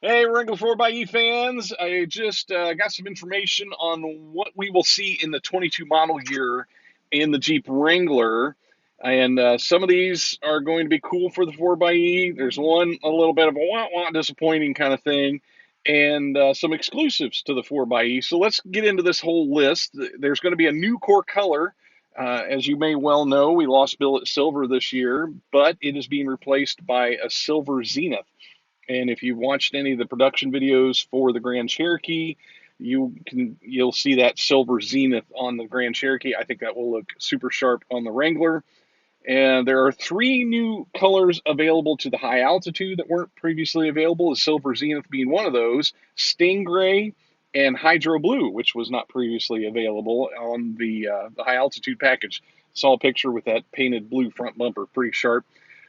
Hey, Wrangler 4xe fans. I just got some information on what we will see in the 22 model year in the Jeep Wrangler. And some of these are going to be cool for the 4xe. There's one a little bit of a wah-wah disappointing kind of thing, and some exclusives to the 4xe. So let's get into this whole list. There's going to be a new core color. As you may well know, we lost billet silver this year, but it is being replaced by a silver Zenith. And if you've watched any of the production videos for the Grand Cherokee, you'll see that silver zenith on the Grand Cherokee. I think that will look super sharp on the Wrangler. And there are three new colors available to the high altitude that weren't previously available, the silver zenith being one of those, stingray, and hydro blue, which was not previously available on the high altitude package. Saw a picture with that painted blue front bumper, pretty sharp.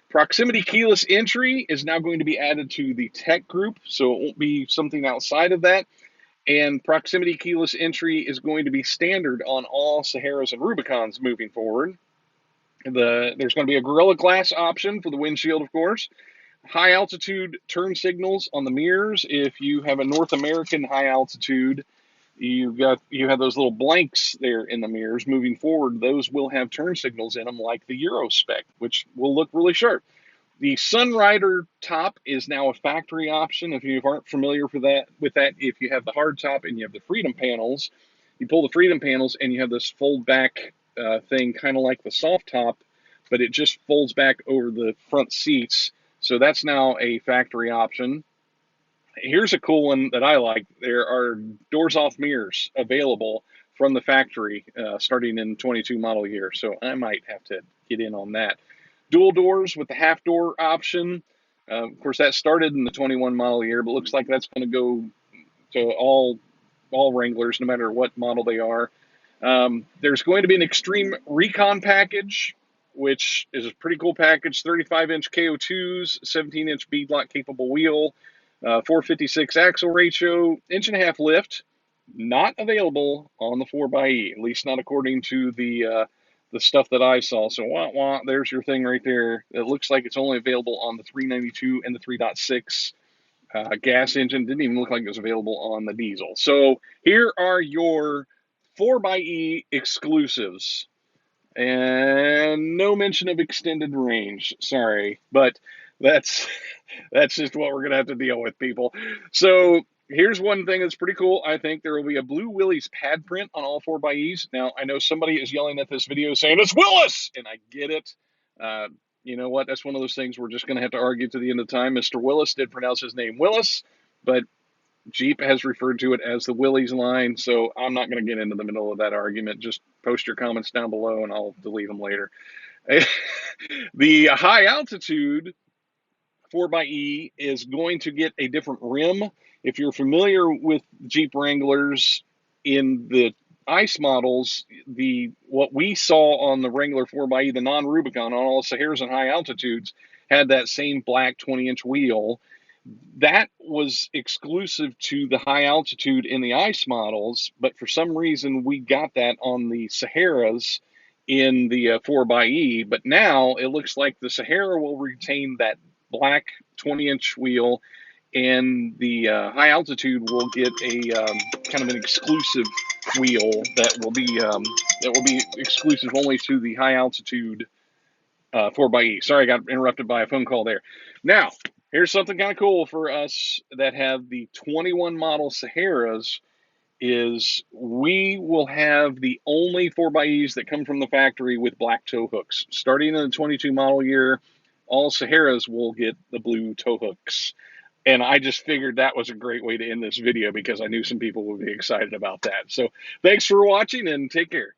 Proximity keyless entry is now going to be added to the tech group, so it won't be something outside of that. And proximity keyless entry is going to be standard on all Saharas and Rubicons moving forward. There's going to be a Gorilla Glass option for the windshield, of course. High altitude turn signals on the mirrors. If you have a North American high altitude, you have those little blanks there in the mirrors. Moving forward, those will have turn signals in them like the Euro spec, which will look really sharp. The Sunrider top is now a factory option. If you aren't familiar with that, if you have the hard top and you have the Freedom panels, you pull the Freedom panels and you have this fold back thing, kind of like the soft top, but it just folds back over the front seats. So that's now a factory option. Here's a cool one that I like. There are doors off mirrors available from the factory starting in 22 model year. So I might have to get in on that. Dual doors with the half door option. Of course, that started in the 21 model year, but looks like that's going to go to all Wranglers, no matter what model they are. There's going to be an extreme Recon package, which is a pretty cool package. 35-inch KO2s, 17-inch beadlock capable wheel, 456 axle ratio, inch and a half lift. Not available on the 4xe, at least not according to the stuff that I saw. So wah wah, there's your thing right there. It looks like it's only available on the 392 and the 3.6 gas engine. Didn't even look like it was available on the diesel. So here are your 4xe exclusives. And no mention of extended range. Sorry, but that's that's just what we're gonna have to deal with, people. So here's one thing that's pretty cool. I think there will be a Blue Willys pad print on all 4xe. Now I know somebody is yelling at this video saying it's Willis, and I get it. Uh, you know what? That's one of those things we're just gonna have to argue to the end of time. Mr. Willis did pronounce his name Willis, but Jeep has referred to it as the Willys line, so I'm not going to get into the middle of that argument. Just post your comments down below and I'll delete them later. The high altitude 4xe is going to get a different rim. If you're familiar with Jeep Wranglers in the ICE models, the what we saw on the Wrangler 4xe, the non-Rubicon on all Saharas and high altitudes, had that same black 20-inch wheel. That was exclusive to the high altitude in the ICE models, but for some reason we got that on the Saharas in the 4xe. But now it looks like the Sahara will retain that black 20-inch wheel, and the high altitude will get a kind of an exclusive wheel that will be exclusive only to the high altitude 4xe. Sorry, I got interrupted by a phone call there. Now, here's something kind of cool for us that have the 21 model Saharas is we will have the only 4xes that come from the factory with black tow hooks. Starting in the 22 model year, all Saharas will get the blue tow hooks. And I just figured that was a great way to end this video because I knew some people would be excited about that. So thanks for watching and take care.